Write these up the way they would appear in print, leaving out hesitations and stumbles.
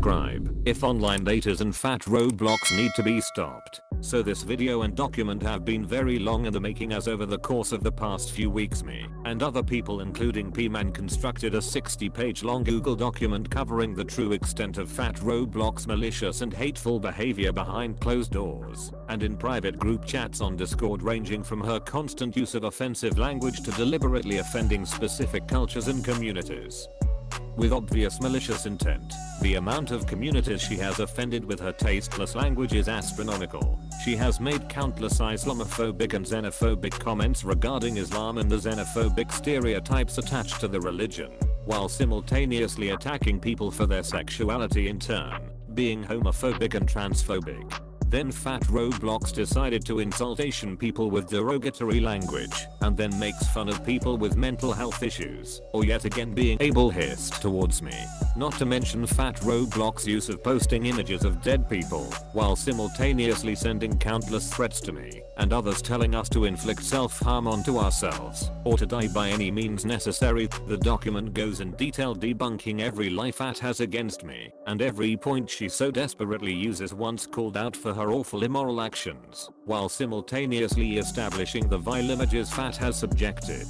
subscribe if online daters and fat Roblox need to be stopped. So this video and document have been very long in the making, as over the course of the past few weeks me and other people including P-Man constructed a 60-page long Google document covering the true extent of fat Roblox malicious and hateful behavior behind closed doors and in private group chats on Discord, ranging from her constant use of offensive language to deliberately offending specific cultures and communities. With obvious malicious intent, the amount of communities she has offended with her tasteless language is astronomical. She has made countless Islamophobic and xenophobic comments regarding Islam and the xenophobic stereotypes attached to the religion, while simultaneously attacking people for their sexuality, in turn being homophobic and transphobic. Then fat Roblox decided to insult Asian people with derogatory language, and then makes fun of people with mental health issues, or yet again being ableist towards me. Not to mention fat Roblox use of posting images of dead people, while simultaneously sending countless threats to me and others, telling us to inflict self-harm onto ourselves, or to die by any means necessary. The document goes in detail debunking every lie fat has against me, and every point she so desperately uses once called out for her awful immoral actions, while simultaneously establishing the vile images fat has subjected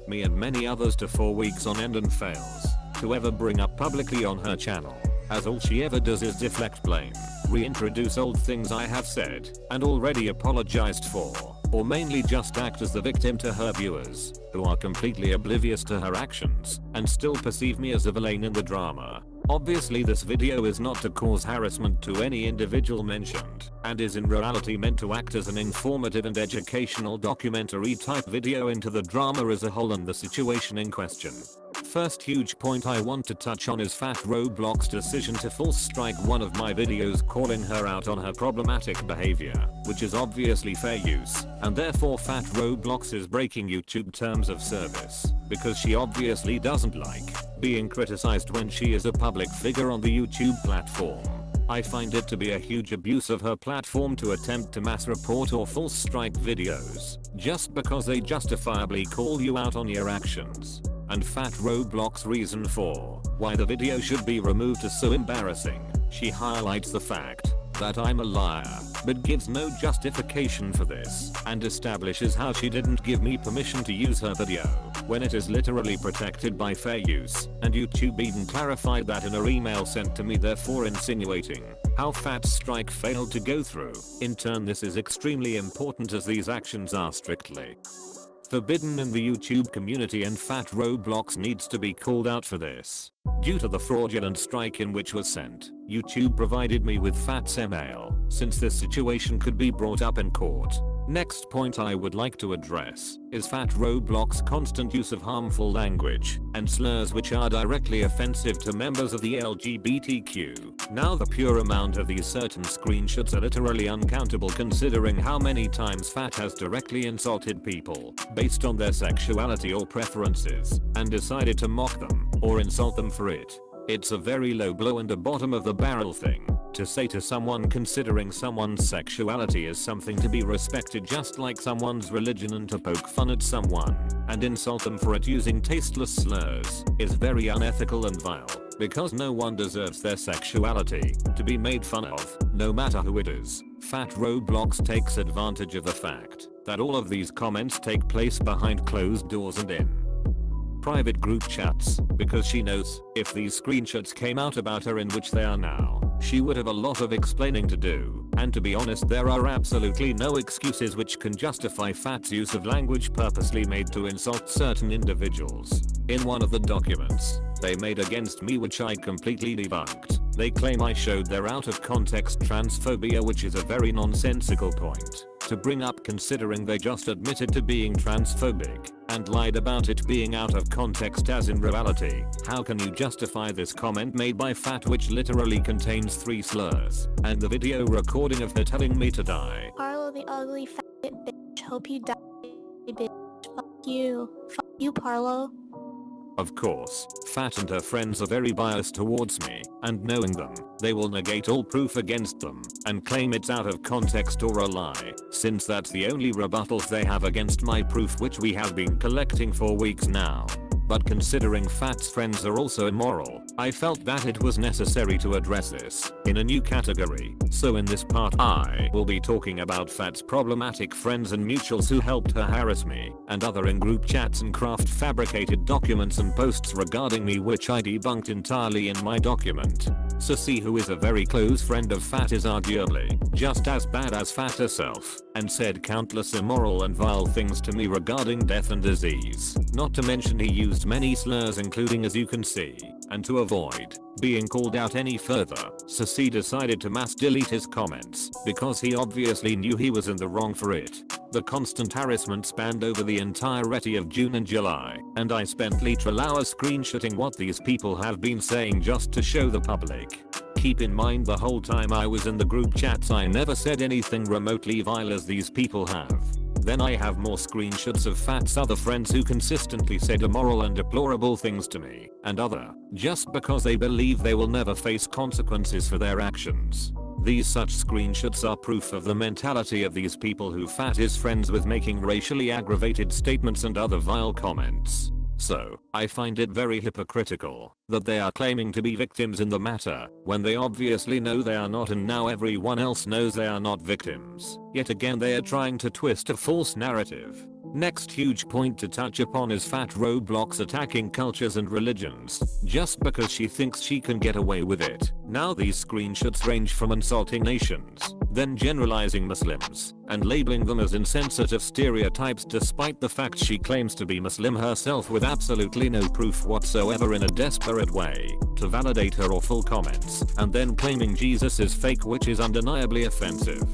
me and many others to 4 weeks on end, and fails to ever bring up publicly on her channel, as all she ever does is deflect blame, reintroduce old things I have said and already apologized for, or mainly just act as the victim to her viewers, who are completely oblivious to her actions and still perceive me as a villain in the drama. Obviously this video is not to cause harassment to any individual mentioned, and is in reality meant to act as an informative and educational documentary type video into the drama as a whole and the situation in question. First huge point I want to touch on is fat Roblox's decision to false strike one of my videos calling her out on her problematic behavior, which is obviously fair use, and therefore fat Roblox is breaking YouTube terms of service, because she obviously doesn't like being criticized when she is a public figure on the YouTube platform. I find it to be a huge abuse of her platform to attempt to mass report or false strike videos just because they justifiably call you out on your actions. And fat Roblox's reason for why the video should be removed is so embarrassing. She highlights the fact that I'm a liar, but gives no justification for this, and establishes how she didn't give me permission to use her video, when it is literally protected by fair use, and YouTube even clarified that in her email sent to me, therefore insinuating how fat strike failed to go through. In turn, this is extremely important as these actions are strictly forbidden in the YouTube community, and fat Roblox needs to be called out for this. Due to the fraudulent strike in which was sent, YouTube provided me with fat's email, since this situation could be brought up in court. Next point I would like to address is fat Roblox's constant use of harmful language and slurs which are directly offensive to members of the LGBTQ. Now the pure amount of these certain screenshots are literally uncountable, considering how many times fat has directly insulted people based on their sexuality or preferences and decided to mock them or insult them for it. It's a very low blow and a bottom of the barrel thing to say to someone, considering someone's sexuality is something to be respected just like someone's religion, and to poke fun at someone and insult them for it using tasteless slurs is very unethical and vile, because no one deserves their sexuality to be made fun of, no matter who it is. Fat Roblox takes advantage of the fact that all of these comments take place behind closed doors and in private group chats, because she knows if these screenshots came out about her in which they are now, she would have a lot of explaining to do. And to be honest, there are absolutely no excuses which can justify fat's use of language purposely made to insult certain individuals. In one of the documents they made against me, which I completely debunked, they claim I showed their out of context transphobia, which is a very nonsensical point to bring up, considering they just admitted to being transphobic and lied about it being out of context, as in reality. How can you justify this comment made by fat, which literally contains 3 slurs, and the video recording of her telling me to die? Parlo, the ugly fat bitch, hope you die, bitch. Fuck you Parlo. Of course, Fat and her friends are very biased towards me, and knowing them, they will negate all proof against them and claim it's out of context or a lie, since that's the only rebuttals they have against my proof, which we have been collecting for weeks now. but considering Fat's friends are also immoral, I felt that it was necessary to address this in a new category. So in this part I will be talking about Fat's problematic friends and mutuals who helped her harass me and other in group chats and craft fabricated documents and posts regarding me, which I debunked entirely in my document. Sissy, who is a very close friend of Fat, is arguably just as bad as Fat herself and said countless immoral and vile things to me regarding death and disease. Not to mention he used many slurs, including as you can see, and to avoid being called out any further, Sissy decided to mass delete his comments because he obviously knew he was in the wrong for it. The constant harassment spanned over the entirety of June and July, and I spent literal hours screenshotting what these people have been saying just to show the public. Keep in mind, the whole time I was in the group chats I never said anything remotely vile as these people have. Then I have more screenshots of Fat's other friends who consistently said immoral and deplorable things to me and other, just because they believe they will never face consequences for their actions. These such screenshots are proof of the mentality of these people who Fat is friends with, making racially aggravated statements and other vile comments. So, I find it very hypocritical that they are claiming to be victims in the matter when they obviously know they are not, and now everyone else knows they are not victims. Yet again they are trying to twist a false narrative. Next huge point to touch upon is PHAT ROBLOX attacking cultures and religions just because she thinks she can get away with it. Now these screenshots range from insulting nations, then generalizing Muslims, and labeling them as insensitive stereotypes despite the fact she claims to be Muslim herself with absolutely no proof whatsoever, in a desperate way to validate her awful comments, and then claiming Jesus is fake, which is undeniably offensive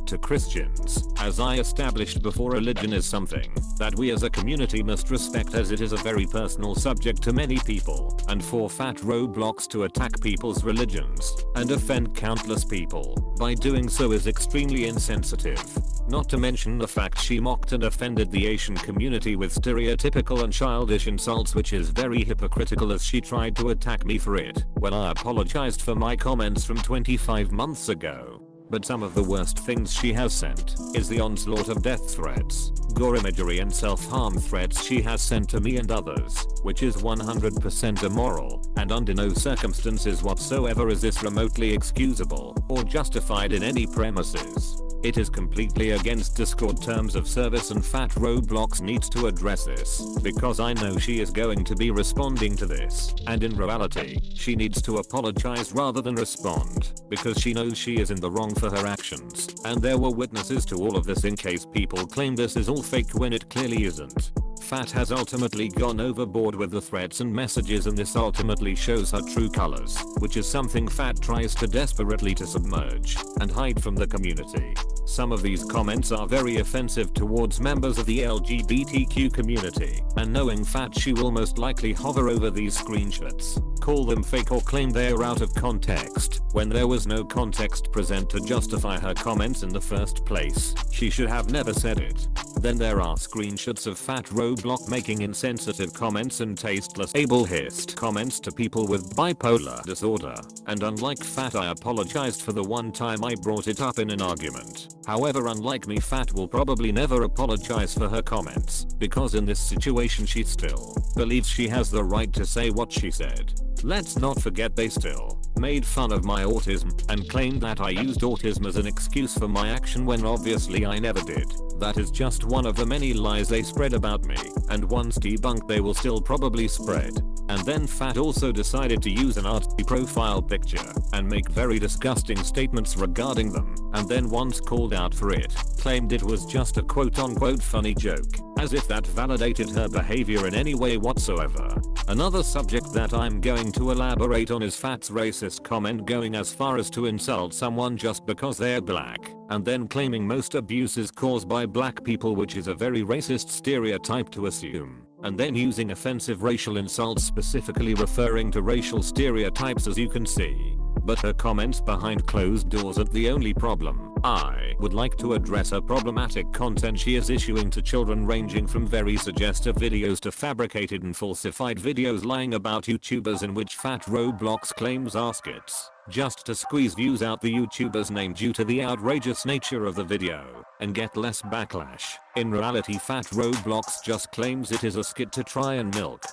to Christians. As I established before, religion is something that we as a community must respect, as it is a very personal subject to many people, and for PHAT ROBLOX to attack people's religions and offend countless people by doing so is extremely insensitive. Not to mention the fact she mocked and offended the Asian community with stereotypical and childish insults, which is very hypocritical, as she tried to attack me for it when I apologized for my comments from 25 months ago. But some of the worst things she has sent is the onslaught of death threats, gore imagery and self-harm threats she has sent to me and others, which is 100% immoral, and under no circumstances whatsoever is this remotely excusable or justified in any premises. It is completely against Discord terms of service, and PHAT ROBLOX needs to address this because I know she is going to be responding to this, and in reality, she needs to apologize rather than respond because she knows she is in the wrong for her actions, and there were witnesses to all of this in case people claim this is all fake when it clearly isn't. Fat has ultimately gone overboard with the threats and messages, and this ultimately shows her true colors, which is something Fat tries to desperately to submerge and hide from the community. Some of these comments are very offensive towards members of the LGBTQ community, and knowing Fat, she will most likely hover over these screenshots, call them fake, or claim they are out of context when there was no context present to justify her comments in the first place. She should have never said it. Then there are screenshots of PHAT ROBLOX making insensitive comments and tasteless ableist comments to people with bipolar disorder, and unlike Fat, I apologized for the one time I brought it up in an argument. However, unlike me, Fat will probably never apologize for her comments because in this situation she still believes she has the right to say what she said. Let's not forget they still made fun of my autism and claimed that I used autism as an excuse for my action when obviously I never did. That is just one of the many lies they spread about me, and once debunked they will still probably spread. And then Fat also decided to use an artsy profile picture and make very disgusting statements regarding them, and then once called out for it, claimed it was just a quote-unquote funny joke, as if that validated her behavior in any way whatsoever. Another subject that I'm going to elaborate on is Fat's racist comment going as far as to insult someone just because they're black, and then claiming most abuse is caused by black people, which is a very racist stereotype to assume, and then using offensive racial insults specifically referring to racial stereotypes, as you can see. But her comments behind closed doors aren't the only problem. I would like to address her problematic content she is issuing to children, ranging from very suggestive videos to fabricated and falsified videos lying about YouTubers in which PHAT ROBLOX claims are skits. just to squeeze views out the YouTuber's name due to the outrageous nature of the video and get less backlash. In reality, PHAT ROBLOX just claims it is a skit to try and milk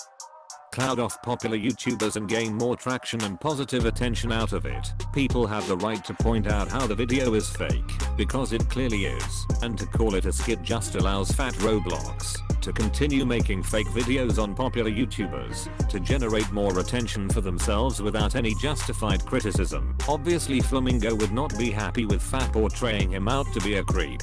cloud off popular YouTubers and gain more traction and positive attention out of it. People have the right to point out how the video is fake, because it clearly is, and to call it a skit just allows PHAT ROBLOX to continue making fake videos on popular YouTubers to generate more attention for themselves without any justified criticism. Obviously, Flamingo would not be happy with PHAT portraying him out to be a creep.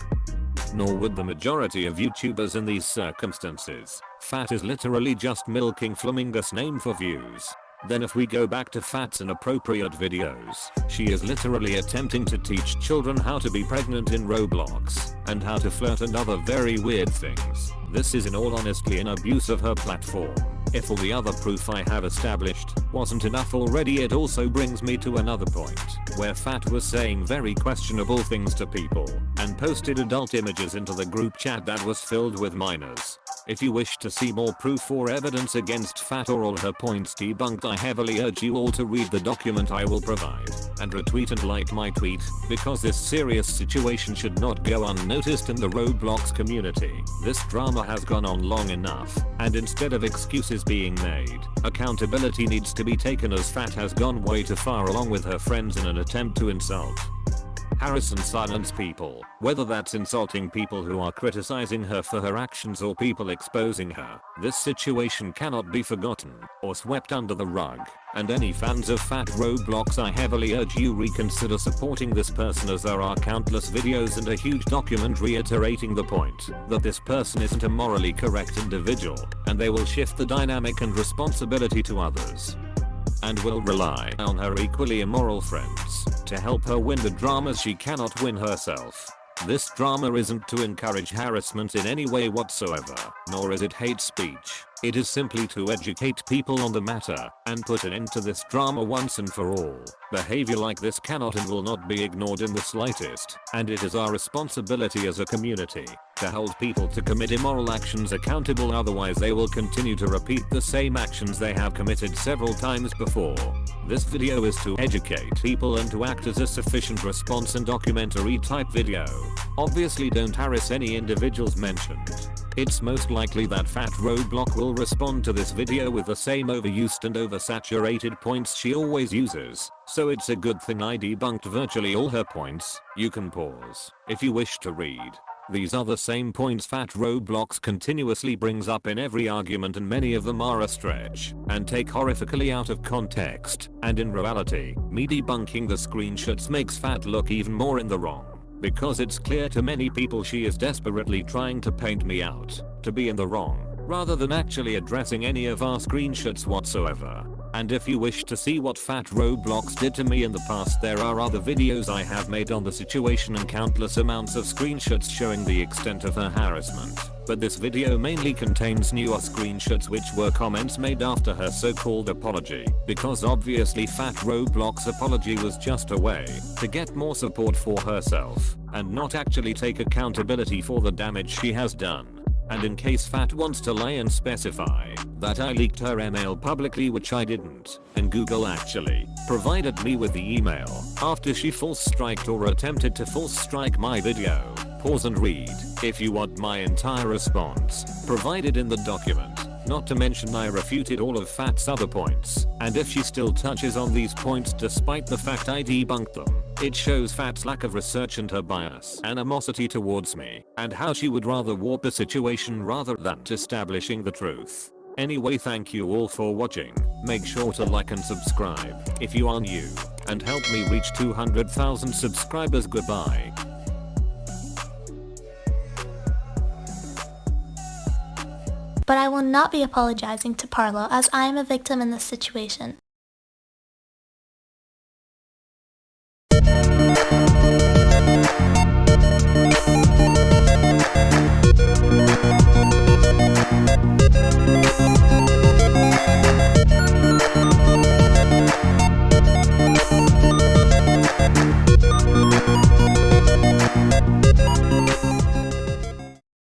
Nor would the majority of YouTubers in these circumstances. PHAT is literally just milking Flamingo's name for views. Then if we go back to PHAT's inappropriate videos, she is literally attempting to teach children how to be pregnant in Roblox, and how to flirt and other very weird things. This is in all honesty an abuse of her platform. If all the other proof I have established wasn't enough already, it also brings me to another point, where PHAT was saying very questionable things to people, and posted adult images into the group chat that was filled with minors. If you wish to see more proof or evidence against PHAT or all her points debunked, I heavily urge you all to read the document I will provide, and retweet and like my tweet, because this serious situation should not go unnoticed in the Roblox community. This drama has gone on long enough, and instead of excuses being made, accountability needs to be taken, as PHAT has gone way too far along with her friends in an attempt to insult, harass and silence people, whether that's insulting people who are criticizing her for her actions or people exposing her. This situation cannot be forgotten or swept under the rug, and any fans of PHAT ROBLOX, I heavily urge you reconsider supporting this person, as there are countless videos and a huge document reiterating the point that this person isn't a morally correct individual, and they will shift the dynamic and responsibility to others, and will rely on her equally immoral friends to help her win the dramas she cannot win herself. This drama isn't to encourage harassment in any way whatsoever, nor is it hate speech. It is simply to educate people on the matter and put an end to this drama once and for all. Behavior like this cannot and will not be ignored in the slightest, and it is our responsibility as a community to hold people to commit immoral actions accountable, otherwise they will continue to repeat the same actions they have committed several times before. This video is to educate people and to act as a sufficient response and documentary type video. Obviously don't harass any individuals mentioned. It's most likely that PHAT ROBLOX will respond to this video with the same overused and oversaturated points she always uses, so it's a good thing I debunked virtually all her points. You can pause if you wish to read. These are the same points PHAT ROBLOX continuously brings up in every argument, and many of them are a stretch and take horrifically out of context, and in reality, me debunking the screenshots makes PHAT look even more in the wrong, because it's clear to many people she is desperately trying to paint me out to be in the wrong, rather than actually addressing any of our screenshots whatsoever. And if you wish to see what PHAT ROBLOX did to me in the past, there are other videos I have made on the situation and countless amounts of screenshots showing the extent of her harassment. But this video mainly contains newer screenshots which were comments made after her so-called apology, because obviously PHAT ROBLOX apology was just a way to get more support for herself, and not actually take accountability for the damage she has done. And in case PHAT wants to lie and specify that I leaked her email publicly, which I didn't, and Google actually provided me with the email after she false striked or attempted to false strike my video, pause and read if you want my entire response provided in the document. Not to mention I refuted all of PHAT's other points, and if she still touches on these points despite the fact I debunked them, it shows PHAT's lack of research and her bias, animosity towards me, and how she would rather warp the situation rather than establishing the truth. Anyway, thank you all for watching. Make sure to like and subscribe if you are new, and help me reach 200,000 subscribers. Goodbye. But I will not be apologizing to Parlo, as I am a victim in this situation.